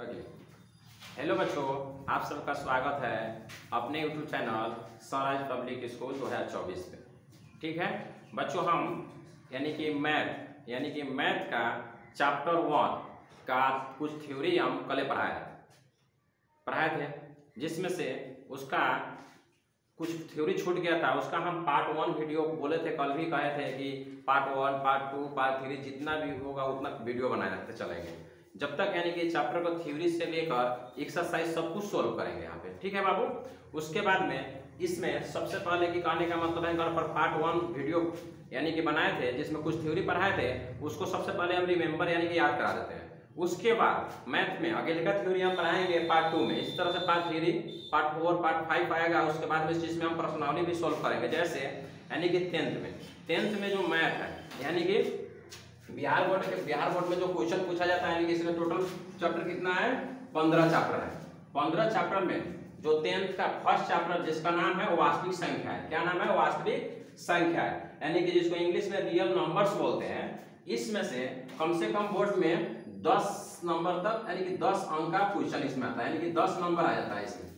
अगले। हेलो बच्चों, आप सबका स्वागत है अपने YouTube channel Swaraj public school 2024 पे। ठीक है बच्चों, हम यानी कि मैथ का चैप्टर 1 का कुछ थ्योरी हम कल पढ़ाए थे, जिसमें से उसका कुछ थ्योरी छूट गया था। उसका हम पार्ट 1 वीडियो बोले थे, कल भी कहे थे कि पार्ट 1, पार्ट 2, पार्ट 3 जितना भी होगा उतना वीडियो बनाते चलेंगे, जब तक यानी कि चैप्टर को थ्योरी से लेकर एक्सरसाइज सब कुछ सोल्व करेंगे यहाँ पे। ठीक है बाबू। उसके बाद में इसमें सबसे पहले कि कहने का मतलब है, पर पार्ट 1 वीडियो यानी कि बनाए थे जिसमें कुछ थ्योरी पढ़ाए थे, उसको सबसे पहले हम रिमेंबर यानी कि याद करा देते हैं। उसके बाद मैथ में आगे का थ्योरी हम पढ़ाएंगे पार्ट 2 में। इस तरह से पार्ट 3, पार्ट 4, पार्ट 5 आएगा। उसके बाद में इस चीज में हम पर्सनाली भी सोल्व करेंगे, जैसे यानी कि 10th में जो मैथ है, यानी कि बिहार बोर्ड में जो क्वेश्चन पूछा जाता है, यानी कि इसमें टोटल चैप्टर कितना है, 15 चैप्टर है। 15 चैप्टर में जो 10th का फर्स्ट चैप्टर जिसका नाम है वो वास्तविक संख्या है। क्या नाम है? वास्तविक संख्या है, यानी कि जिसको इंग्लिश में रियल नंबर्स बोलते हैं। इसमें से कम बोर्ड में 10 नंबर तक यानी कि 10 अंक का क्वेश्चन इसमें आता है, यानी कि 10 नंबर आ जाता है इसमें।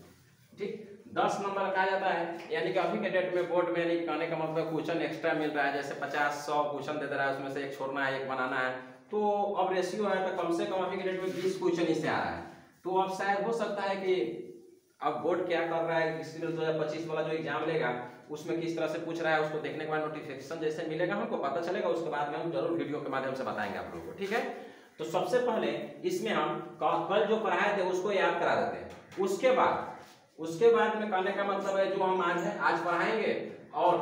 ठीक, 10 नंबर का आ जाता है, यानी कि अभी के डेट में बोर्ड में यानी कहने का मतलब क्वेश्चन एक्स्ट्रा मिल रहा है, जैसे 50-100 क्वेश्चन दे रहा है, उसमें से एक छोड़ना है, एक बनाना है। तो अब रेशियो है तो कम से कम अभी के डेट में 20 क्वेश्चन इससे आ रहा है। तो अब शायद हो सकता है कि अब बोर्ड क्या कर रहा है, इसलिए 2025 वाला जो एग्जाम लेगा उसमें किस तरह से पूछ रहा है, उसको देखने के बाद नोटिफिकेशन जैसे मिलेगा हमको पता चलेगा। उसके बाद में हम जरूर वीडियो के माध्यम से बताएंगे आप लोगों को। ठीक है, तो सबसे पहले इसमें हम कल जो पढ़ाए थे उसको याद करा देते हैं। उसके बाद में कहने का मतलब है जो हम आज पढ़ाएंगे और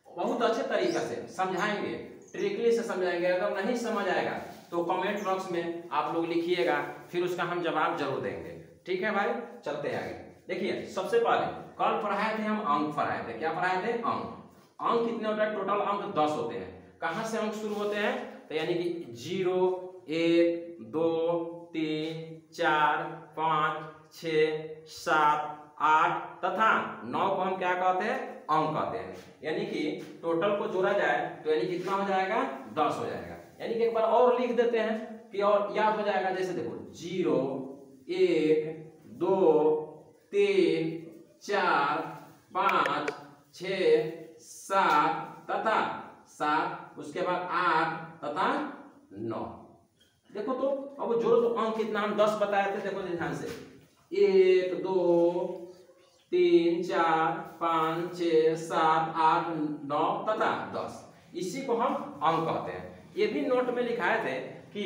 बहुत अच्छे तरीके से समझाएंगे, ट्रिकली से समझाएंगे। अगर नहीं समझ आएगा तो कमेंट बॉक्स में आप लोग लिखिएगा, फिर उसका हम जवाब जरूर देंगे। ठीक है भाई, चलते हैं आगे। देखिए, सबसे पहले कल पढ़ाए थे हम अंक पढ़ाए थे। क्या पढ़ाए थे? अंक कितने होते हैं? टोटल अंक 10 होते हैं। कहां से अंक शुरू होते हैं? तो यानी कि 0, 1, 2, 3, 4, 5, 6, 7, 8 तथा 9 को हम क्या कहते हैं? अंक कहते हैं। यानी कि टोटल को जोड़ा जाए तो यानी कितना हो जाएगा? 10 हो जाएगा। यानी कि एक बार और लिख देते हैं कि और याद हो जाएगा। जैसे देखो 0, 1, 2, 3, 4, 5, 6, 7 तथा 7, उसके बाद 8 तथा 9। देखो तो अब जोड़ो तो अंक कितना हम 10 बताए थे। देखो ध्यान से 1, 2, 3, 4, 5, 6, 7, 8, 9 तथा 10। इसी को हम अंक कहते हैं। ये भी नोट में लिखाए थे कि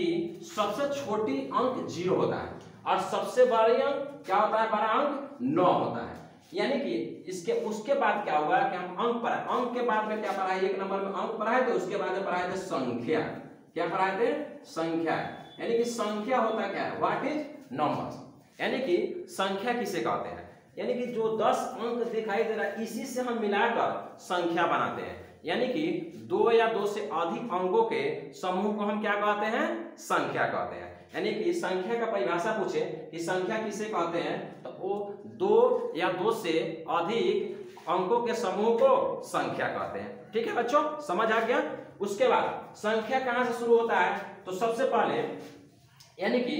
सबसे छोटी अंक 0 होता है और सबसे बड़ी अंक क्या होता है? बड़ा अंक 9 होता है। यानी कि उसके बाद क्या होगा कि हम अंक पढ़ाए। अंक के बाद में क्या पढ़ाए? 1 नंबर में अंक पढ़ाए थे, उसके बाद में पढ़ाए थे संख्या। क्या पढ़ाए थे? संख्या। यानी कि संख्या होता क्या है? What is number. यानी कि संख्या किसे कहते हैं? यानी कि जो 10 अंक दिखाई दे रहा है इसी से हम मिलाकर संख्या बनाते हैं। यानी कि 2 या 2 से अधिक अंकों के समूह को हम क्या कहते हैं? संख्या कहते हैं। यानी कि संख्या का परिभाषा पूछे कि संख्या किसे कहते हैं, तो वो 2 या 2 से अधिक अंकों के समूह को संख्या कहते हैं। ठीक है बच्चों, समझ आ गया। उसके बाद संख्या कहां से शुरू होता है? तो सबसे पहले यानी कि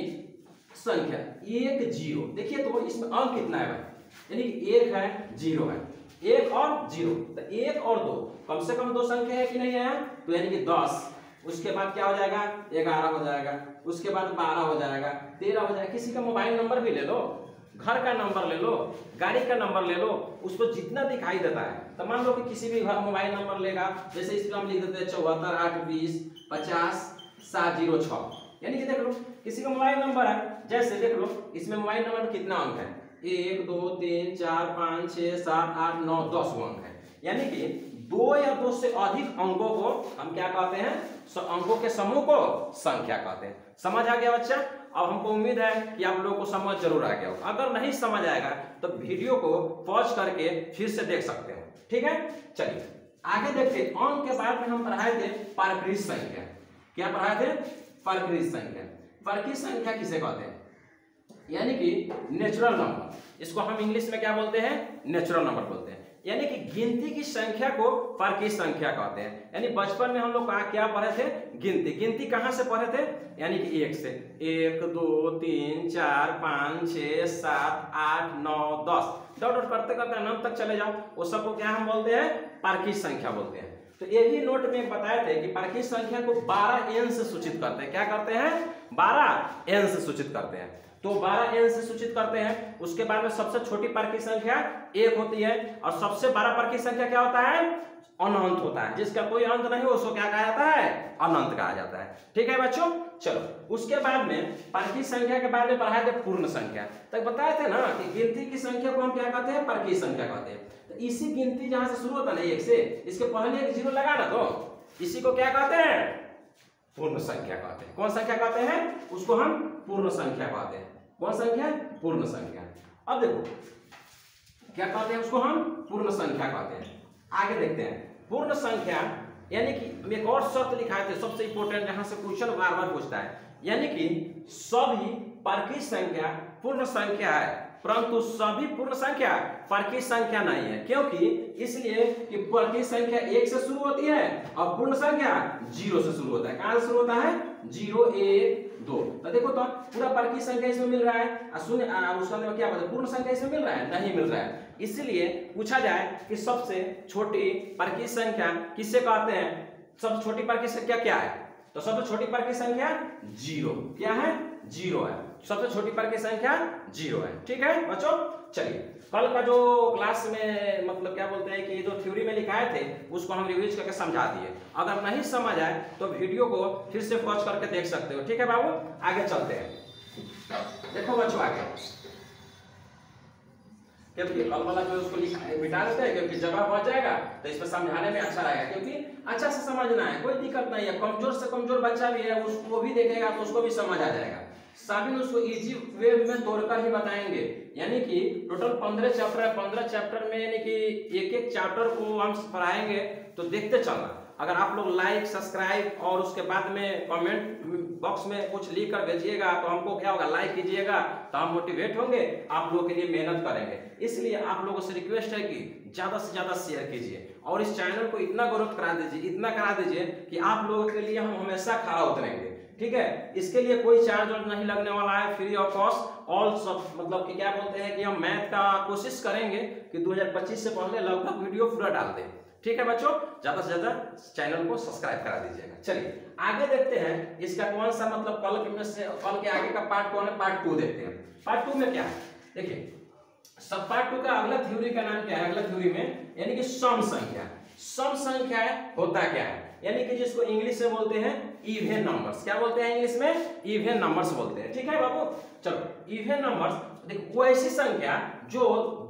संख्या 1, 0। देखिए तो इसमें अंक कितना है भाई? यानी कि 1 है, 0 है, 1 और 0, तो 1 और 2 कम से कम 2 संख्या है कि नहीं है? तो यानी कि 10। उसके बाद क्या हो जाएगा? 11 हो जाएगा, उसके बाद 12 हो जाएगा, 13 हो जाएगा। किसी का मोबाइल नंबर भी ले लो, घर का नंबर ले लो, गाड़ी का नंबर ले लो, उसको जितना दिखाई देता है। तो मान लो कि किसी भी घर मोबाइल नंबर लेगा, जैसे इसमें हम लिख देते हैं 74 8 20 50 706। यानी कि देख लो किसी का मोबाइल नंबर है, जैसे देख लो इसमें मोबाइल नंबर में कितना अंक है? 1 2 3 4 5 6 7 8 9 10 अंक है। यानी कि 2 या 2 से अधिक अंकों को हम क्या कहते हैं? अंकों के समूह को संख्या कहते हैं। समझ आ गया बच्चा? अब हमको उम्मीद है कि आप लोगों को समझ जरूर आ गया होगा। अगर नहीं समझ आएगा तो वीडियो को पॉज करके फिर से देख सकते हो। ठीक है, चलिए आगे देखते हैं। अंक के बाद में हम पढ़ाए थे परक्रिय संख्या। क्या पढ़ाए थे? परक्रिय संख्या। परक्रिय संख्या किसे कहते हैं? यानी कि नेचुरल नंबर। इसको हम इंग्लिश में क्या बोलते हैं? नेचुरल नंबर बोलते हैं। यानी कि गिनती की संख्या को परकीय संख्या कहते हैं। यानी बचपन में हम लोग क्या पढ़े थे? गिनती। गिनती कहाँ से पढ़े थे? यानी कि 1 से। 1 2 3 4 5 6 7 8 9 10 डॉट करते करते अनंत तक चले जाओ, वो सबको क्या हम बोलते हैं? परकीय संख्या बोलते हैं। तो ये भी नोट में बताए थे कि परकीय संख्या को 12 n से सूचित करते हैं। क्या करते हैं? 12 n से सूचित करते हैं। तो 12 n से सूचित करते हैं। उसके बाद में सबसे छोटी परकीय संख्या 1 होती है और सबसे बड़ा परकीय संख्या क्या होता है? अनंत होता है। जिसका कोई अंत नहीं हो उसको क्या कहा जाता है? अनंत कहा जाता है। ठीक है बच्चों, चलो उसके बाद में परकीय संख्या के बाद में पढ़ाए थे पूर्ण संख्या। तक बताए थे ना कि गिनती की संख्या को हम क्या कहते हैं? परकीय संख्या कहते हैं। तो इसी गिनती जहां से शुरू होता है ना 1 से, इसके पहले एक 0 लगा ना, तो इसी को क्या कहते हैं? पूर्ण संख्या कहते हैं। कौन संख्या कहते हैं? उसको हम पूर्ण संख्या कहते हैं। कौन संख्या? पूर्ण संख्या। अब देखो क्या कहते हैं उसको? हम पूर्ण संख्या कहते हैं। आगे देखते हैं पूर्ण संख्या, यानी कि एक और शर्त लिखाए थे सबसे इंपॉर्टेंट, जहां से क्वेश्चन बार बार पूछता है। यानी कि सभी परकीय संख्या पूर्ण संख्या है, परंतु सभी पूर्ण संख्या परकीय संख्या नहीं है। क्योंकि इसलिए कि परकीय संख्या 1 से शुरू होती है और पूर्ण संख्या 0 से शुरू होता है। कहां से शुरू होता है? 0 1 2। तो देखो तो पूरा परकीय संख्या इसमें मिल रहा है, उसका मतलब क्या बताए? पूर्ण संख्या इसमें मिल रहा है? नहीं मिल रहा है। इसलिए पूछा जाए कि सबसे छोटी परकीय संख्या किससे कहते हैं? सबसे छोटी परकीय संख्या क्या है? तो सबसे छोटी परकीय संख्या 0। क्या है? 0 है। सबसे छोटी परकीय संख्या 0 है। ठीक है बच्चों, चलिए कल का जो क्लास में मतलब क्या बोलते हैं कि जो थ्योरी में लिखाए थे उसको हम रिवीज करके समझा दिए। अगर नहीं समझ आए तो वीडियो को फिर से पॉज करके देख सकते हो। ठीक है बाबू, आगे चलते हैं। देखो बच्चों आगे, क्योंकि कल वाला जो उसको मिटा देते हैं, क्योंकि जवाब बच जाएगा तो इसमें समझाने में अच्छा रहेगा। क्योंकि अच्छा से समझना है, कोई दिक्कत नहीं है। कमजोर से कमजोर बच्चा भी है, उसको भी देखेगा तो उसको भी समझ आ जाएगा। साबिन उसको इजी वे में तोड़कर ही बताएंगे। यानी कि टोटल 15 चैप्टर है। 15 चैप्टर में यानी कि एक एक चैप्टर को हम पढ़ाएंगे, तो देखते चलना। अगर आप लोग लाइक सब्सक्राइब और उसके बाद में कमेंट बॉक्स में कुछ लिख कर भेजिएगा तो हमको क्या होगा? लाइक कीजिएगा तो हम मोटिवेट होंगे, आप लोगों के लिए मेहनत करेंगे। इसलिए आप लोगों से रिक्वेस्ट है कि ज्यादा से ज्यादा शेयर कीजिए और इस चैनल को इतना ग्रोथ करा दीजिए, इतना करा दीजिए कि आप लोगों के लिए हम हमेशा खड़ा उतरेंगे। ठीक है, इसके लिए कोई चार्ज नहीं लगने वाला है, फ्री ऑफ कॉस्ट। ऑल सब मतलब कि क्या बोलते हैं कि हम मैथ का कोशिश करेंगे कि 2025 से पहले लगभग वीडियो पूरा डाल दें। ठीक है बच्चों, ज्यादा से ज्यादा चैनल को सब्सक्राइब करा दीजिएगा। चलिए आगे देखते हैं इसका कौन सा मतलब कल के आगे का पार्ट कौन है? पार्ट 2 देखते हैं। पार्ट 2 में क्या है? देखिए सब पार्ट 2 का अगला थ्योरी का नाम क्या है? अगला थ्योरी में यानी कि सम संख्या। सम संख्या होता क्या है? यानी कि जिसको इंग्लिश में बोलते हैं इवन नंबर्स। क्या बोलते हैं इंग्लिश में? इवन नंबर्स बोलते हैं। ठीक है बाबू, चलो इवन नंबर्स देखो वो ऐसी संख्या जो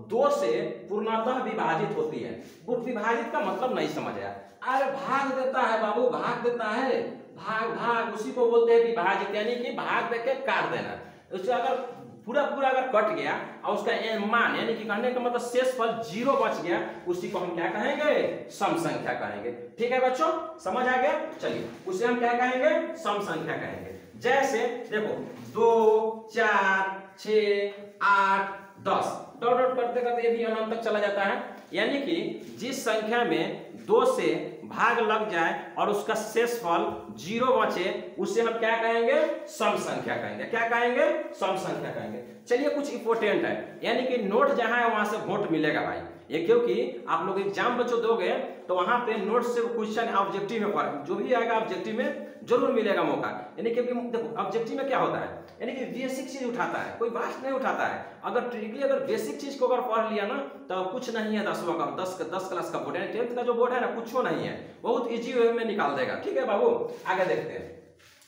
2 से पूर्णतः विभाजित होती है। वो विभाजित का मतलब नहीं समझ आया? अरे भाग देता है बाबू, भाग देता है, भाग उसी को बोलते हैं विभाजित। यानी कि भाग देके काट देना। उससे अगर पूरा अगर कट गया और उसका मान यानी कि कहने का मतलब शेषफल 0 बच गया, उसी को हम क्या कहेंगे? सम संख्या कहेंगे। ठीक है बच्चों, समझ आ गया? चलिए उसे हम क्या कहेंगे? सम संख्या कहेंगे। जैसे देखो 2 4 6 8 10 डॉट करते करते ये भी अनंत तक चला जाता है। यानी कि जिस संख्या में 2 से भाग लग जाए और उसका शेषफल 0 बचे, उसे हम क्या कहेंगे? सम संख्या कहेंगे। क्या कहेंगे? सम संख्या कहेंगे। चलिए कुछ इंपोर्टेंट है, यानी कि नोट जहां है वहां से वोट मिलेगा भाई ये, क्योंकि आप लोग एग्जाम बच्चों दोगे तो वहां पे नोट से क्वेश्चन ऑब्जेक्टिव में जो भी आएगा ऑब्जेक्टिव में जरूर मिलेगा मौका। यानी कि देखो ऑब्जेक्टिव में क्या होता है, यानी कि बेसिक चीज उठाता है, कोई वास्ट नहीं उठाता है। अगर ट्रिकली अगर बेसिक चीज को अगर पढ़ लिया ना तो कुछ नहीं है 10वां का 10 क्लास का बोर्ड है, 10th का जो बोर्ड है ना कुछ नहीं है, बहुत इजी वे में निकाल देगा। ठीक है बाबू, आगे देखते हैं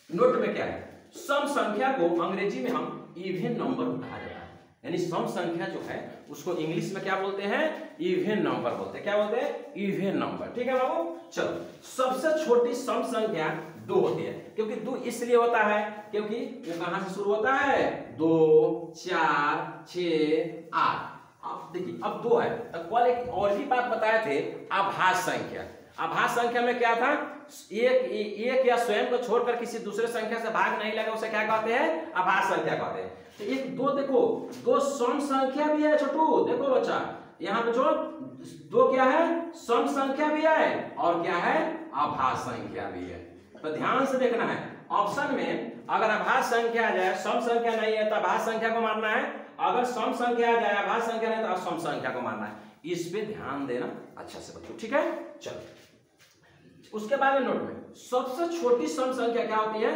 नोट में क्या है। सम संख्या को अंग्रेजी में हम इवन नंबर कहा जाता है। यानी सम संख्या जो है उसको इंग्लिश में क्या बोलते हैं? इवन नंबर बोलते हैं। क्या बोलते हैं? Even number. ठीक है बाबू, चलो सबसे छोटी सम संख्या 2 होती है। क्योंकि 2 इसलिए होता है क्योंकि वो कहां से शुरू होता है? 2 4 6 8। अब देखिए अब 2 है तो कल एक और भी बात बताए थे, आभास संख्या। आभास संख्या में क्या था? एक या स्वयं को छोड़कर किसी दूसरे संख्या से भाग नहीं लगा, उसे क्या कहते हैं? आभास संख्या कहते हैं। तो एक 2 देखो 2 सम संख्या भी है छोटू। देखो बच्चा यहाँ पे जो दो क्या है, सम संख्या भी है और क्या है, आभास संख्या भी है। तो ध्यान से देखना है, ऑप्शन में अगर आभास संख्या आ जाए, सम संख्या नहीं है तो आभास संख्या को मारना है, अगर सम संख्या आ जाए आभास संख्या नहीं तो असम संख्या को मारना है। इस पे ध्यान देना अच्छा से बच्चों, ठीक है। चलो उसके बाद में नोट में सबसे छोटी सम संख्या क्या होती है,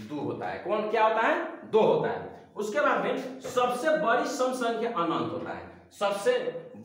2 होता है। कौन क्या होता है, 2 होता है। उसके बाद में सबसे बड़ी सम संख्या अनंत होता है। सबसे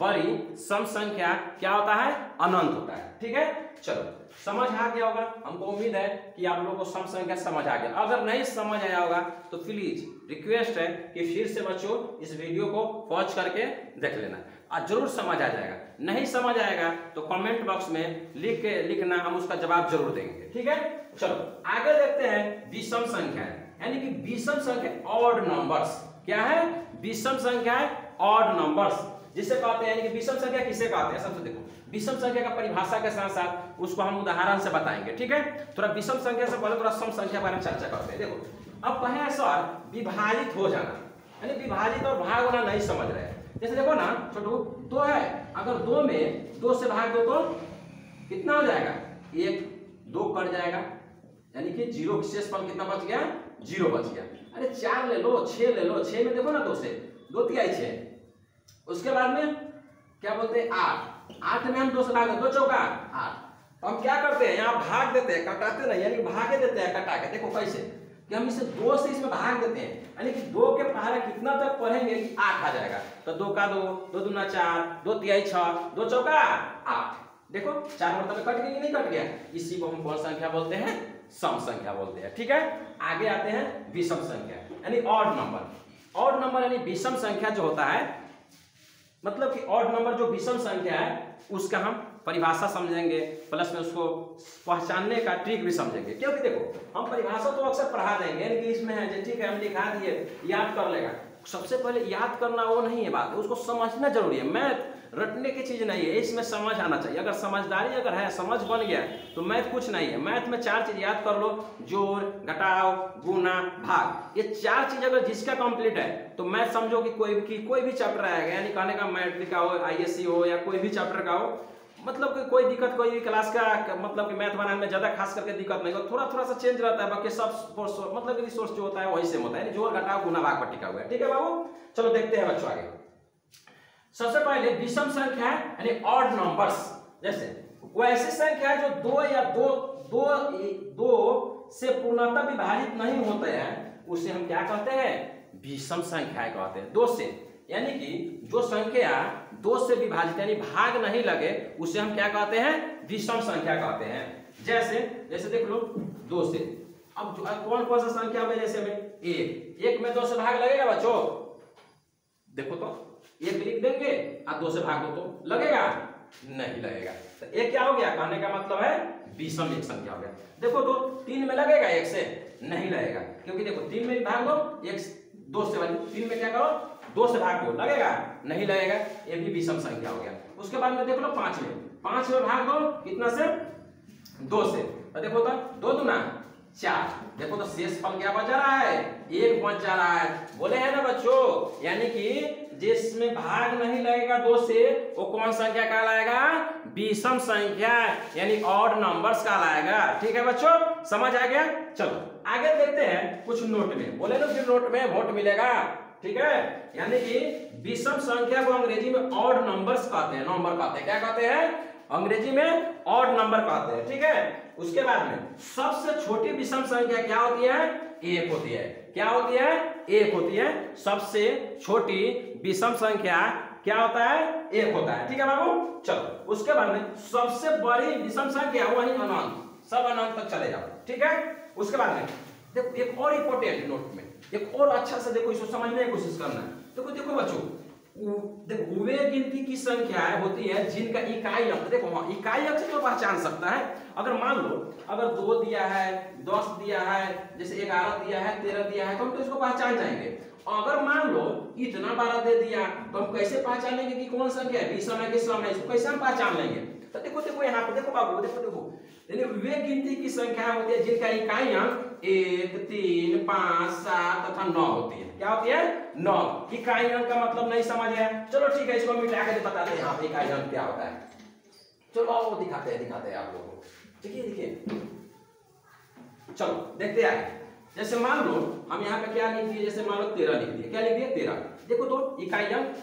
बड़ी सम संख्या क्या होता है, अनंत होता है, ठीक है। चलो समझ आ गया होगा, हमको उम्मीद है कि आप लोगों को सम संख्या समझ आ गया। अगर नहीं समझ आया होगा तो प्लीज रिक्वेस्ट है कि फिर से बच्चों इस वीडियो को पॉज करके देख लेना, आज जरूर समझ आ जाएगा। नहीं समझ आएगा तो कमेंट बॉक्स में लिखना, हम उसका जवाब जरूर देंगे, ठीक है। चलो आगे देखते हैं विषम संख्या, यानी कि विषम संख्या ऑड नंबर्स। क्या है, विषम संख्या है ऑड नंबर्स, जिसे कहते हैं, यानी कि विषम संख्या किसे कहते हैं। सबसे देखो विषम संख्या का परिभाषा के साथ साथ उसको हम उदाहरण से बताएंगे, ठीक है। थोड़ा विषम संख्या से पहले थोड़ा सम संख्या के बारे में चर्चा करते हैं। देखो अब कहे सर विभाजित हो जाना, यानी विभाजित और भाग होना नहीं समझ रहे हैं। जैसे देखो ना छोटू, 2 है, अगर 2 में 2 से भाग दो तो कितना हो जाएगा, 1, 2 कट जाएगा, यानी कि 0 शेष फल कितना बच गया, 0 बच गया। अरे 4 ले लो, 6 ले लो, 6 में देखो ना 2 से 2 तिहाई 6। उसके बाद में क्या बोलते हैं 8 में हम 2 से भाग 2 चौका 8। तो हम क्या करते हैं, यहाँ भाग देते हैं, कटाते नहीं, यानी भागे देते हैं कटा के। देखो कैसे कि हम इसे 2 से इसमें भाग देते हैं, यानी कि 2 के पहले कितना तक पढ़ेंगे कि 8 आ जाएगा। तो 2 का 2, 2 दूना 4, 2 तिहाई 6, 2 चौका 8। देखो 4 मतलब कट गया कि नहीं कट गया। इसी को हम कौन संख्या बोलते हैं, सम संख्या बोलते हैं, ठीक है। आगे आते हैं विषम संख्या, यानी ऑड नंबर। ऑड नंबर यानी विषम संख्या जो होता है, मतलब कि ऑड नंबर जो विषम संख्या है उसका हम परिभाषा समझेंगे, प्लस में उसको पहचानने का ट्रिक भी समझेंगे। क्योंकि देखो हम परिभाषा तो अक्सर पढ़ा देंगे, यानी इसमें है ठीक है हम लिखा दिए, याद कर लेगा। सबसे पहले याद करना वो नहीं है बात, उसको समझना जरूरी है। मैथ रटने की चीज नहीं है, इसमें समझ आना चाहिए। अगर समझदारी अगर है, समझ बन गया तो मैथ कुछ नहीं है। मैथ में 4 चीज याद कर लो, जोड़, घटाव, गुना, भाग। ये 4 चीज अगर जिसका कंप्लीट है तो मैथ समझो कि कोई भी चैप्टर आएगा, यानी कहने का मैट्रिक का हो, आईएससी हो या कोई भी चैप्टर का हो, मतलब कि कोई दिक्कत, कोई भी क्लास का मतलब कि मैथ बनाने में ज्यादा खास करके दिक्कत नहीं हो। थोड़ा सा चेंज रहता है, बाकी सब मतलब कि रिसोर्स जो होता है वही सेम होता है, जोड़, घटाव, गुना, भाग पर टिका हुआ है, ठीक है बाबू। चलो देखते हैं बच्चों आगे। सबसे पहले विषम संख्या यानी ऑड नंबर्स, जैसे वो ऐसी संख्या है जो 2 या 2 से पूर्णतः विभाजित नहीं होते हैं, उसे हम क्या कहते हैं, विषम संख्या कहते हैं। 2 से, यानी कि जो संख्या 2 से विभाजित यानी भाग नहीं लगे, उसे हम क्या कहते हैं, विषम संख्या कहते हैं। जैसे देख लो 2 से, अब कौन कौन सा संख्या में, जैसे में 1 में 2 से भाग लगेगा बच्चों, देखो तो 1 लिख देंगे और 2 से भाग दो तो लगेगा, नहीं लगेगा। तो 1 क्या हो गया, कहने का मतलब है विषम एक संख्या हो गया। देखो तो 3 में लगेगा 1 से, नहीं लगेगा, क्योंकि देखो 3 में भाग दो, 2 से वाली 3 में क्या करो, 2 से भाग दो, लगेगा, नहीं लगेगा, ये भी विषम संख्या हो गया। उसके बाद में देख लो 5 में भाग दो कितना से, 2 से, तो देखो तो 2 दूना 4, देखो तो शेष फल क्या बचा रहा है, 1 बच जा रहा है। बोले है ना बच्चों, यानी कि जिसमें भाग नहीं लगेगा 2 से, वो कौन संख्या कहलाएगा, विषम संख्या, यानी ऑड नंबर्स कहलाएगा, ठीक है बच्चों, समझ आ गया। चलो आगे देखते हैं कुछ नोट में, बोले ना फिर नोट में वोट मिलेगा, ठीक है। यानी कि विषम संख्या को अंग्रेजी में ऑड नंबर्स कहते हैं, नंबर कहते हैं, क्या कहते हैं, अंग्रेजी में ऑड नंबर कहते हैं, ठीक है। उसके बाद में सबसे छोटी विषम संख्या क्या होती है, 1 होती है। क्या होती है, 1 होती है। सबसे छोटी विषम संख्या क्या होता है, 1 होता है, ठीक है बाबू। चलो उसके बाद में सबसे बड़ी विषम संख्या वही अनंत, सब अनंत तक चले जाओ, ठीक है। उसके बाद में देखो एक और इंपॉर्टेंट नोट में, एक और अच्छा से देखो, इसको समझने की कोशिश करना। देखो बच्चों, देखो वे गिनती की संख्या होती है जिनका इकाई अंक, देखो इकाई अंक से तो पहचान सकता है। अगर मान लो अगर 2 दिया है, 10 दिया है, जैसे 11 दिया है, 13 दिया है, तो हम तो इसको पहचान जाएंगे। अगर मान लो इतना 12 दे दिया, तो हम कैसे पहचानेंगे कि कौन संख्या है, विषम है कि सम है, इसको कैसे हम पहचान लेंगे। तो देखो यहाँ पे देखो बाबू, देखो यानी वे गिनती की संख्या होती है जिनका इकाई अंक 1 3 5 7 तथा 9 होती है। क्या होती है? 9। इकाई अंक का मतलब नहीं समझ आया, चलो ठीक है, इसको मिटा के बताते हैं यहाँ इकाई अंक क्या होता है। चलो आओ दिखाते हैं आप लोगों को। देखिए चलो देखते आगे। जैसे मान लो हम यहाँ पे क्या लिख दिए, जैसे मान लो 13 लिख दिए। क्या लिख दिए? 13। देखो तो इकाई अंक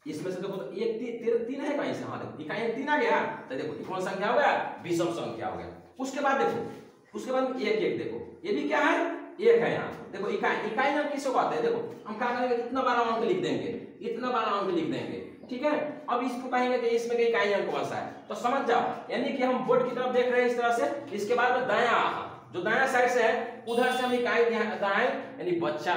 इसमें से देखो तो ये 3 है कहीं से। हाँ देखो इकाई अंक 3 आ गया, तो देखो कौन संख्या हो गया? विषम संख्या हो गया। उसके बाद देखो, उसके बाद 1 1 देखो, ये भी क्या है? 1 है यहाँ। देखो इकाई अंक किसको कहते हैं? देखो हम क्या करेंगे, इतना बड़ा अंक लिख देंगे, इतना बड़ा अंक लिख देंगे, ठीक है। अब इसको कहेंगे कि इसमें के इकाई अंक कौन सा है, तो समझ जाओ, यानी कि हम बोर्ड की तरफ देख रहे हैं इस तरह से। इसके बाद में दायां, जो दायां साइड से है उधर से हम इकाई दाएं, यानी बच्चा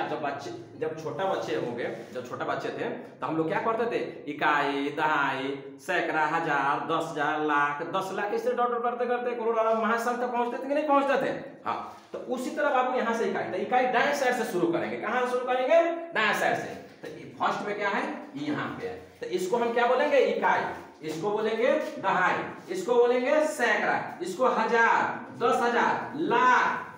जब छोटा बच्चे होंगे, जब छोटा बच्चे थे तो हम लोग क्या करते थे? इकाई, दहाई, सैकड़ा, हजार, 10,000, लाख, 10 लाख, इससे डॉट करते करते करोड़ महासंख्या तक पहुंचते थे कि नहीं पहुंचते थे? हाँ, तो उसी तरह बाबू यहाँ से इकाई दाएं साइड से शुरू करेंगे। कहां शुरू करेंगे? दाएं साइड से। तो फर्स्ट में क्या है? यहाँ पे है, तो इसको हम क्या बोलेंगे? इकाई। इसको बोलेंगे दहाई, इसको बोलेंगे सैकड़ा, इसको हजार, 10,000, लाख,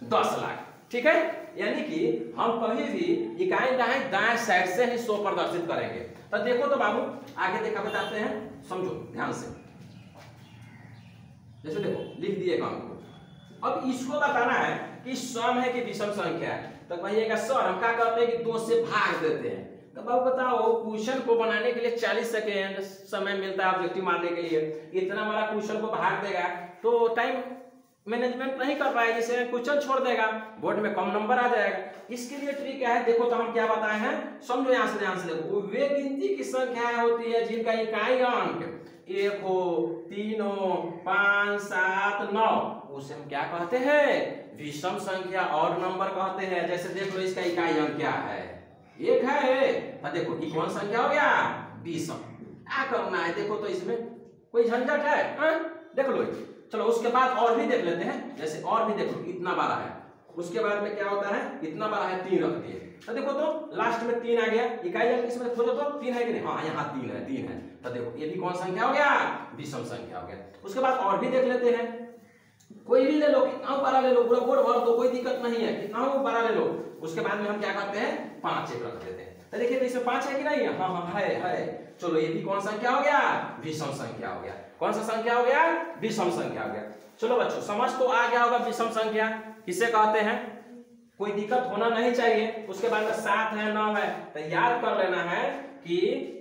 10 लाख, ठीक है। यानी कि हम कभी भी इकाई दहाई दाएं साइड से ही 100 प्रदर्शित करेंगे। तो देखो तो बाबू आगे देखा बताते हैं, समझो ध्यान से। जैसे देखो लिख दिए काम को, अब इसको बताना है कि सम है कि विषम संख्या है। तो कहिएगा सर हम क्या करते हैं कि 2 से भाग देते हैं। तो बाबू बताओ, क्वेश्चन को बनाने के लिए 40 सेकेंड समय मिलता है ऑब्जेक्टिव मारने के लिए। इतना बड़ा क्वेश्चन को भाग देगा तो टाइम मैनेजमेंट नहीं कर पाएगा, जिससे क्वेश्चन छोड़ देगा, बोर्ड में कम नंबर आ जाएगा। इसके लिए ट्रिक क्या है देखो तो हम क्या बताए हैं, समझो यहाँ से ध्यान से देखो। वे गिनती की संख्याएं होती है जिनका इकाई अंक 1 हो, 3 हो, 5 7 9, उसे हम क्या कहते हैं? विषम संख्या और नंबर कहते हैं। जैसे देख लो इसका इकाई अंक क्या है? 1 है। तो देखो ये कौन संख्या हो गया? विषम। क्या करना है देखो तो, इसमें कोई झंझट है? देख लो। चलो उसके बाद और भी देख लेते हैं। जैसे और भी देखो, इतना बड़ा है, उसके बाद में क्या होता है? इतना बड़ा है, 3 रख दिए। तो देखो तो लास्ट में 3 आ गया। इकाई अंक इसमें खोजो तो 3 है कि नहीं? हाँ यहाँ 3 है। तो देखो ये भी कौन संख्या हो गया? विषम संख्या हो गया। उसके बाद और भी देख लेते हैं, कोई भी ले लो, कितना बड़ा ले लो, पूरा बोर्ड भर दो, कोई दिक्कत नहीं है, कितना बड़ा ले लो। उसके बाद में हम क्या करते हैं? 5 1 रख देते हैं। तो देखिए तो इसमें 5 है कि नहीं? हाँ है। चलो ये भी कौन संख्या हो गया? विषम संख्या हो गया। कौन सा संख्या हो गया? विषम संख्या हो गया। चलो बच्चों समझ तो आ गया होगा विषम संख्या किसे कहते हैं, कोई दिक्कत होना नहीं चाहिए। उसके बाद में 7 है, 9 है, तो याद कर लेना है कि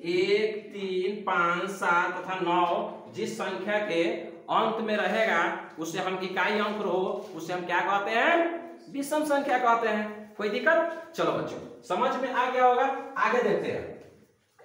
1 3 5 7 तथा 9 जिस संख्या के अंत में रहेगा उसे हम इकाई अंक हो, उसे हम क्या कहते हैं? विषम संख्या कहते हैं। कोई दिक्कत? चलो बच्चों समझ में आ गया होगा। आगे देखते हैं।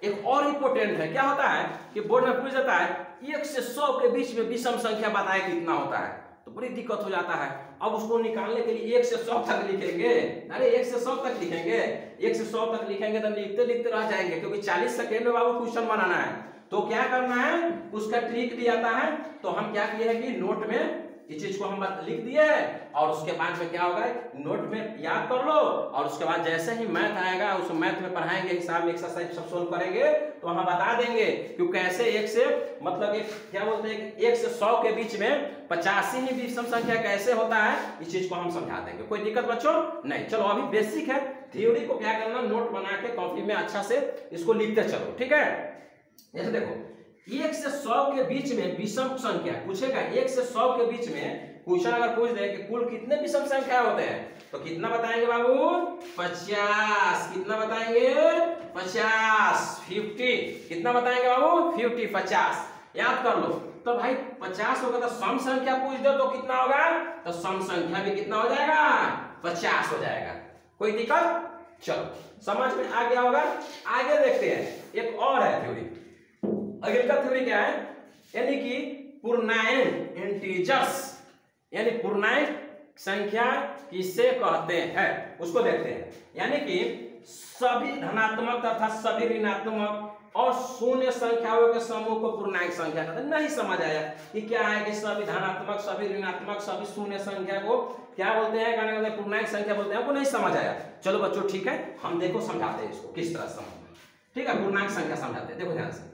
एक और इंपोर्टेंट है, क्या होता है कि बोर्ड में पूछ जाता है 1 से 100 के बीच में विषम संख्या बताए कितना होता है, तो बड़ी दिक्कत हो जाता है। अब उसको निकालने के लिए 1 से 100 तक लिखेंगे। अरे 1 से 100 तक लिखेंगे, 1 से 100 तक लिखेंगे तो लिखते लिखते रह जाएंगे, क्योंकि 40 सेकेंड में बाबू क्वेश्चन बनाना है। तो क्या करना है, उसका ट्रिक दिया जाता है। तो हम क्या किए हैं कि नोट में इस चीज को हम लिख दिए, और उसके बाद में क्या होगा, नोट में याद कर लो, और उसके बाद जैसे ही मैथ आएगा उस मैथ में पढ़ाएंगे, हिसाब में एक्सरसाइज सब सोल्व करेंगे तो हम बता देंगे कि कैसे 1 से मतलब क्या बोलते हैं 1 से 100 के बीच में 85 ही विषम संख्या कैसे होता है, इस चीज को हम समझा देंगे। कोई दिक्कत बच्चों नहीं। चलो अभी बेसिक है, थ्योरी को क्या करना, नोट बना के कॉपी में अच्छा से इसको लिखते चलो, ठीक है। जैसे देखो 1 से 100 के बीच में विषम संख्या पूछेगा, 1 से 100 के बीच में क्वेश्चन अगर पूछ दे कि कुल कितने विषम संख्या होते हैं, तो कितना बताएंगे बाबू, 50। कितना बताएंगे, 50। 50 कितना बताएंगे बाबू, 50 50। याद कर लो। तो भाई 50 होगा, तो सम संख्या पूछ दो तो कितना होगा, तो सम संख्या भी कितना हो जाएगा, 50 हो जाएगा। कोई दिक्कत? चलो समझ में आ गया होगा। आगे देखते हैं, एक और है थ्योरी। अगले का थ्योरी क्या है, यानी कि पूर्णांक इंटीजर्स, यानी पूर्णांक संख्या किसे कहते हैं उसको देखते हैं। यानी कि सभी धनात्मक तथा सभी ऋणात्मक और शून्य संख्याओं के समूह को पूर्णांक संख्या कहते हैं। नहीं समझ आया कि क्या है कि सभी धनात्मक, सभी ऋणात्मक, सभी शून्य संख्या को क्या बोलते हैं, कहने का पूर्णांक संख्या बोलते हैं। आपको नहीं समझ आया, चलो बच्चों ठीक है, हम देखो समझाते हैं इसको किस तरह समझ, ठीक है। पूर्णांक संख्या समझाते हैं, देखो ध्यान से।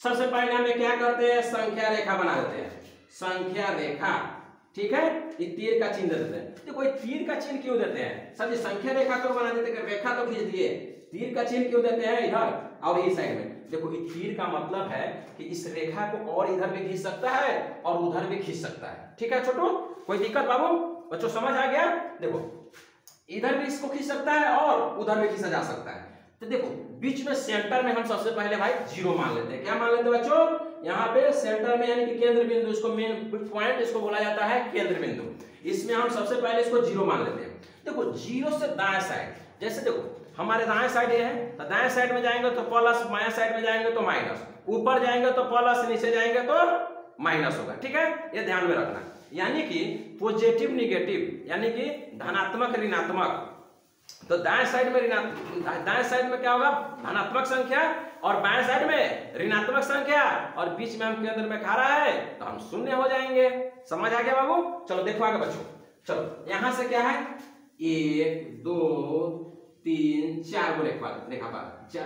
सबसे पहले हमें क्या करते हैं, संख्या रेखा बना देते हैं। संख्या रेखा ठीक है, ये तीर का चिन्ह देते हैं। देखो ये तीर का चिन्ह क्यों देते हैं सर जी? संख्या रेखा तो बना देते, रेखा तो खींच दिए, तीर का चिन्ह क्यों देते हैं इधर और इस साइड में? देखो ये तीर का मतलब है कि इस रेखा को और इधर भी खींच सकता है और उधर भी खींच सकता है। ठीक है छोटू, कोई दिक्कत बाबू? बच्चों समझ आ गया? देखो इधर भी इसको खींच सकता है और उधर भी खींचा जा सकता है। तो देखो बीच में सेंटर में हम सबसे पहले भाई जीरो मान लेते हैं। क्या मान लेते हैं बच्चों? यहाँ पे सेंटर में यानी कि केंद्र बिंदु, इसको मेन पॉइंट इसको बोला जाता है केंद्र बिंदु। इसमें हम सबसे पहले इसको जीरो मान लेते हैं। देखो जीरो से दाएं साइड, जैसे देखो हमारे दाएं साइड ये है, तो दाएं साइड में जाएंगे तो प्लस, बाएं साइड में जाएंगे तो माइनस, ऊपर जाएंगे तो प्लस, नीचे जाएंगे तो माइनस होगा। ठीक है, ये ध्यान में रखना। यानी कि पॉजिटिव निगेटिव यानी कि धनात्मक ऋणात्मक, तो दाएं साइड में क्या होगा? धनात्मक संख्या, और बाएं साइड में ऋणात्मक संख्या, और बीच में हम केंद्र में खा रहा है तो हम शून्य हो जाएंगे। समझ आ गया बाबू? चलो देखो आगे बच्चों, चलो यहां से क्या है? 1 2 3 4 गो रेखा पर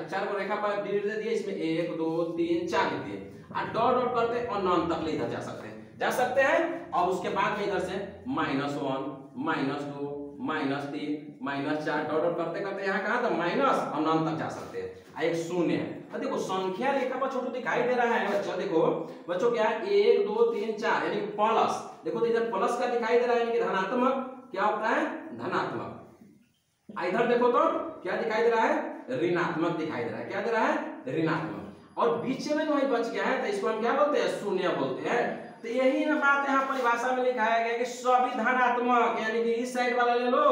चार गो रेखा पर दे दिए, इसमें 1 2 3 4 लिख दिए, और डॉट डॉट करते और नॉन तक ले इधर जा सकते हैं, और उसके बाद में इधर से -1 -2 -3 -4 डॉट डॉट करते करते यहाँ कहाँ था? माइनस और नॉन तक जा सकते हैं। एक शून्य है। तो देखो संख्या रेखा पर छोटू दिखाई दे रहा है बच्चों, देखो बच्चों क्या है? 1 2 3 4 यानी प्लस, देखो तो इधर प्लस का दिखाई दे रहा है यानी कि धनात्मक क्या होता है? धनात्मक। इधर देखो तो क्या दिखाई दे रहा है? ऋणात्मक दिखाई दे रहा है। क्या दे रहा है? ऋणात्मक। और बीच में वही बच गया है तो इसको हम क्या बोलते हैं? शून्य बोलते हैं। तो यही ना बात यहाँ परिभाषा में लिखाया गया कि सभी धनात्मक यानी कि इस साइड वाला ले लो,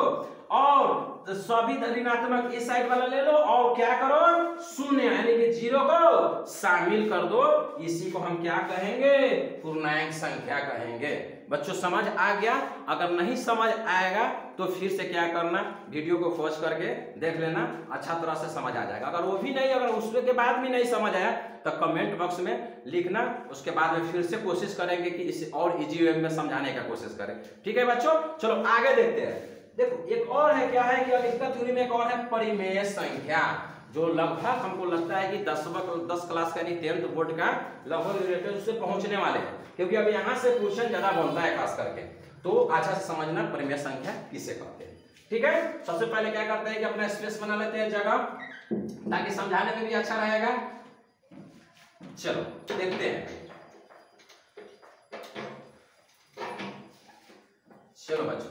और सभी ऋणात्मक इस साइड वाला ले लो, और क्या करो? शून्य यानी कि जीरो को शामिल कर दो। इसी को हम क्या कहेंगे? पूर्णांक संख्या कहेंगे। बच्चों समझ आ गया? अगर नहीं समझ आएगा तो फिर से क्या करना? वीडियो को पॉज करके देख लेना, अच्छा तरह से समझ आ जाएगा। अगर वो भी नहीं, अगर उसके बाद भी नहीं समझ आया तो कमेंट बॉक्स में लिखना, उसके बाद में फिर से कोशिश करेंगे कि इसे और इजी वे में समझाने का कोशिश करें। ठीक है बच्चों, चलो आगे देखते हैं। देखो एक और है, क्या है कि अधिकतर थ्योरी में एक और है परिमेय संख्या, जो लगभग हमको लगता है कि 10 क्लास का यानी 10th बोर्ड का लगभग रिलेटेड उससे पहुंचने वाले हैं, क्योंकि अब यहाँ से क्वेश्चन ज्यादा बनता है खास करके। तो अच्छा से समझना परिमेय संख्या किसे कहते हैं। ठीक है, सबसे पहले क्या करते हैं कि अपना स्पेस बना लेते हैं जगह, ताकि समझाने में भी अच्छा रहेगा। चलो देखते हैं। चलो बच्चों,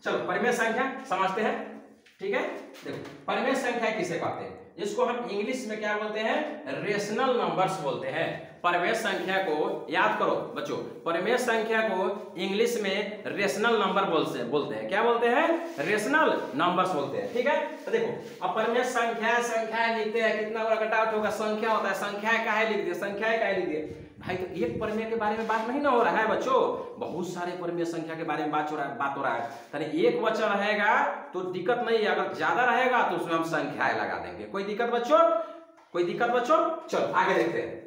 चलो परिमेय संख्या समझते हैं। ठीक है, देखो परिमेय संख्या किसे कहते हैं? जिसको हम इंग्लिश में क्या बोलते हैं? रेशनल नंबर्स बोलते हैं। परिमेय संख्या को याद करो बच्चों, परिमेय संख्या को इंग्लिश में रेशनल नंबर बोलते हैं। क्या बोलते हैं? रेशनल नंबर्स बोलते हैं। ठीक है, तो देखो अब परिमेय संख्या लिखते हैं, कितना बड़ा कटआउट होगा? संख्या होता है, संख्या का है लिख दिए, संख्या का है लिख दिए। भाई तो एक परिमेय के बारे में बात नहीं ना हो रहा है बच्चों, बहुत सारे परिमेय संख्या के बारे में बात हो रहा है। यानी एक बचा रहेगा तो दिक्कत नहीं है, अगर ज्यादा रहेगा तो उसमें हम संख्याएं लगा देंगे। कोई दिक्कत बच्चों? कोई दिक्कत बच्चों? चलो आगे देखते हैं।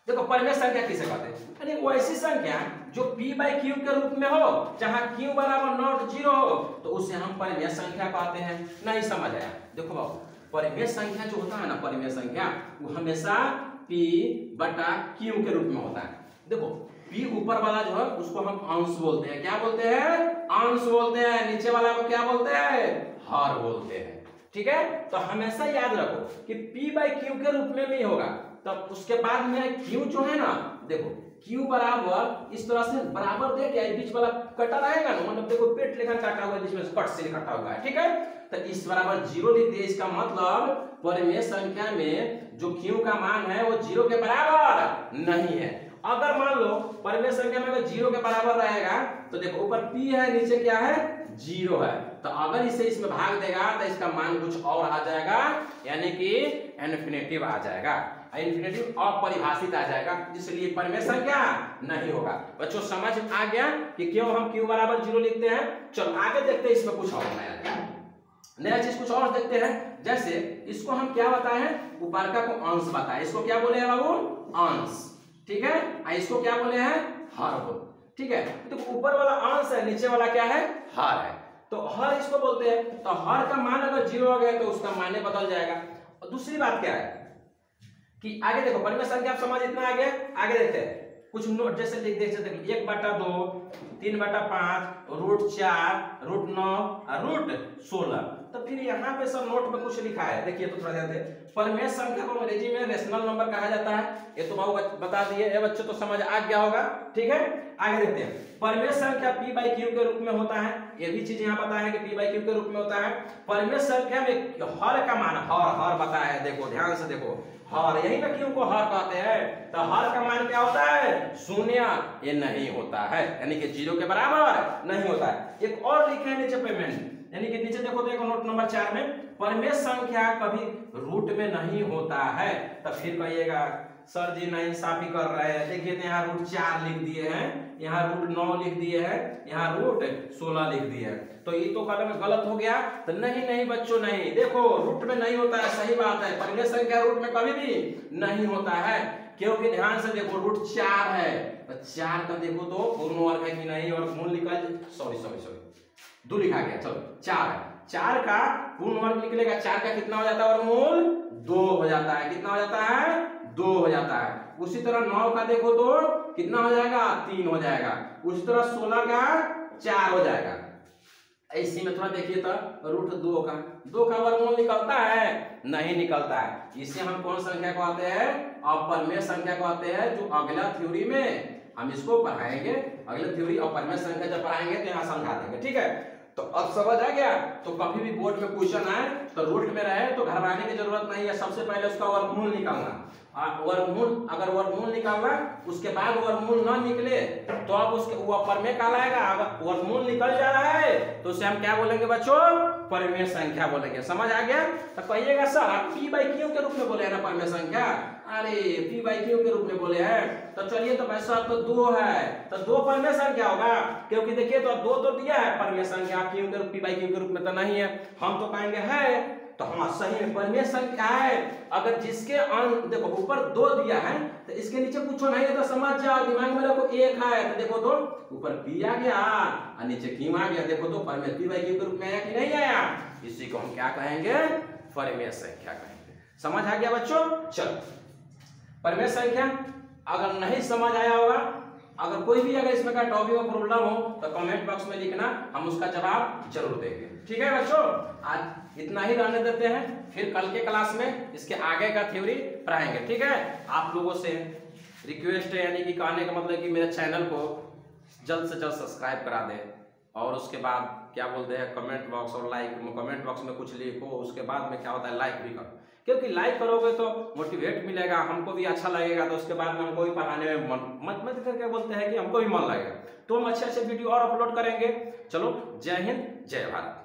देखो परिमेय संख्या किसे कहते हैं? यानी वो ऐसी संख्या जो p/q के रूप में हो, जहां q बराबर नॉट 0 हो, तो उसे हम परिमेय संख्या कहते हैं। नहीं समझ आया? देखो बाबू, परिमेय संख्या जो होता है ना, परिमेय संख्या वो हमेशा p/q के रूप में होता है। देखो p ऊपर वाला जो है उसको हम अंश बोलते हैं। क्या बोलते हैं? अंश बोलते हैं। नीचे वाला को क्या बोलते हैं? हर बोलते हैं। ठीक है, तो हमेशा याद रखो कि p/q के रूप में भी होगा, तब उसके बाद में q जो है ना, देखो q बराबर इस तरह से बराबर दे के बीच वाला कटा रहेगा ना, मतलब देखो पेट लेखा काटा हुआ है, बीच में कट से कटा हुआ है। ठीक है, तो इस बराबर 0 लिख दिए। इसका मतलब परिमेय संख्या में जो q का मान है वो 0 के बराबर नहीं है। अगर मान लो परिमेय संख्या में अगर 0 के बराबर रहेगा तो देखो ऊपर p है, नीचे क्या है? 0 है। तो अगर इसे इसमें भाग देगा तो इसका मान कुछ और आ जाएगा, यानी कि इन्फिनेटिव आ जाएगा, इन्फिनेटिव अपरिभाषित आ जाएगा, इसलिए परिमेय संख्या नहीं होगा। बच्चों समझ आ गया कि क्यों हम q बराबर 0 लिखते हैं? चलो आगे देखते हैं इसमें कुछ और नया चीज कुछ और देखते हैं। जैसे इसको हम क्या बताए हैं? उपारका को अंश बताए। इसको क्या बोले हैं बाबू? अंश। ठीक है, इसको क्या बोले हैं? हर बोल। ठीक है, तो ऊपर वाला अंश है, नीचे वाला क्या है? हर है। तो हर इसको बोलते हैं। तो हर का मान अगर 0 हो गया तो उसका मान बदल जाएगा। और दूसरी बात क्या है कि आगे देखो परिमेय संख्या आप समझ इतना आ गया, आगे देखते हैं। कुछ नोट जैसे देख सकते 1/2, 3/5, √4, √9 और √16। तो फिर यहाँ पे सब नोट में कुछ लिखा है, देखिए तो थोड़ा ध्यान दें। परमेय संख्या को अंग्रेजी में रेशनल नंबर कहा जाता है, ये तो बाबू बता दिए, ये बच्चों तो समझ आ गया होगा। ठीक है, आगे देखते हैं। परमेय संख्या p/q के रूप में होता है, ये भी चीज यहाँ बताया है कि p/q के रूप में होता है। परमेय संख्या में हर का मान हर बताया है, देखो ध्यान से देखो, हर यही ना क्यों को हर कहते हैं। तो हर का मान क्या होता है? शून्य, ये नहीं होता है, यानी कि 0 के बराबर नहीं होता है। एक और लिखे हैं नीचे पेमेंट, यानी कि नीचे देखो नोट नंबर 4 में, परमेय संख्या कभी रूट में नहीं होता है। तब फिर कहिएगा सर जी ना इंसाफी कर रहे हैं। देखिए तो यहाँ √4 लिख दिए हैं, यहाँ √9 लिख दिए हैं, यहाँ √16 लिख दिए हैं, तो ये तो कलम में गलत हो गया। तो नहीं बच्चों नहीं, देखो रूट में नहीं होता है, सही बात है, परमेय संख्या रूट में कभी भी नहीं होता है, क्योंकि ध्यान से देखो √4 है, तो 4 का देखो तो पूर्ण वर्ग है कि नहीं, और मूल निकल सॉरी 2 लिखा गया, चलो 4 है, 4 का पूर्ण वर्ग निकलेगा, 4 का कितना हो जाता है वर्गमूल? 2 हो जाता है। कितना हो जाता है? 2 हो जाता है। उसी तरह 9 का देखो तो कितना हो जाएगा? 3 हो जाएगा। उसी तरह 16 का 4 हो जाएगा। इसी में थोड़ा देखिए तो √2 का वर्गमूल निकलता है? नहीं निकलता है। इसे हम कौन संख्या कहते हैं? अपरमेय संख्या कहते हैं, जो अगला थ्योरी में हम इसको पढ़ाएंगे। अगले थ्योरी अपरमेय संख्या जब पढ़ाएंगे तो यहाँ समझा देंगे। ठीक है, तो अब समझ आ गया। तो कभी भी बोर्ड में क्वेश्चन आए तो रूट में रहे तो घबराने की जरूरत नहीं है, सबसे पहले उसका वर्गमूल निकालना। वर्गमूल अगर वर्गमूल निकालना उसके बाद वर्गमूल न निकले तो अब उसके वो अपरमेय कहलाएगा। अगर वर्गमूल निकल जा रहा है तो उसे हम क्या बोलेंगे बच्चों? परमेय संख्या बोलेंगे। समझ आ गया? तो कहिएगा सर p/q के रूप में बोले है ना परमेय संख्या? अरे p/q के रूप में बोले हैं, तो चलिए तो भाई साहब तो 2 है, तो 2 परमेय संख्या होगा, क्योंकि देखिए तो 2 तो दिया है परमेय संख्या, p/q के रूप में तो नहीं है। हम तो कहेंगे है, तो हाँ सही में परमेय संख्या है। अगर जिसके अंक देखो ऊपर 2 दिया है तो इसके नीचे कुछ नहीं है, तो समझ जाओ, दिमाग में रखो 1 है, तो देखो तो ऊपर p आ गया और नीचे q आ गया, देखो तो परमेय p/q के रूप में आया कि नहीं आया? इसी को हम क्या कहेंगे? परमेय संख्या कहेंगे। समझ आ गया बच्चों? चलो, परमेय संख्या अगर नहीं समझ आया होगा, अगर कोई भी अगर इसमें का टॉपिक में प्रॉब्लम हो तो कमेंट बॉक्स में लिखना, हम उसका जवाब जरूर देंगे। ठीक है बच्चों, आज इतना ही रहने देते हैं, फिर कल के क्लास में इसके आगे का थ्योरी पढ़ाएंगे। ठीक है, आप लोगों से रिक्वेस्ट है, यानी कि कहने का मतलब कि मेरे चैनल को जल्द से जल्द सब्सक्राइब करा दें, और उसके बाद क्या बोलते हैं कमेंट बॉक्स और लाइक, कमेंट बॉक्स में कुछ लिखो, उसके बाद में क्या होता है लाइक भी करो, क्योंकि लाइक करोगे तो मोटिवेट मिलेगा, हमको भी अच्छा लगेगा, तो उसके बाद में हमको भी पढ़ाने में मत करके बोलते हैं कि हमको भी मन लगेगा, तो हम अच्छे वीडियो और अपलोड करेंगे। चलो, जय हिंद, जय भारत।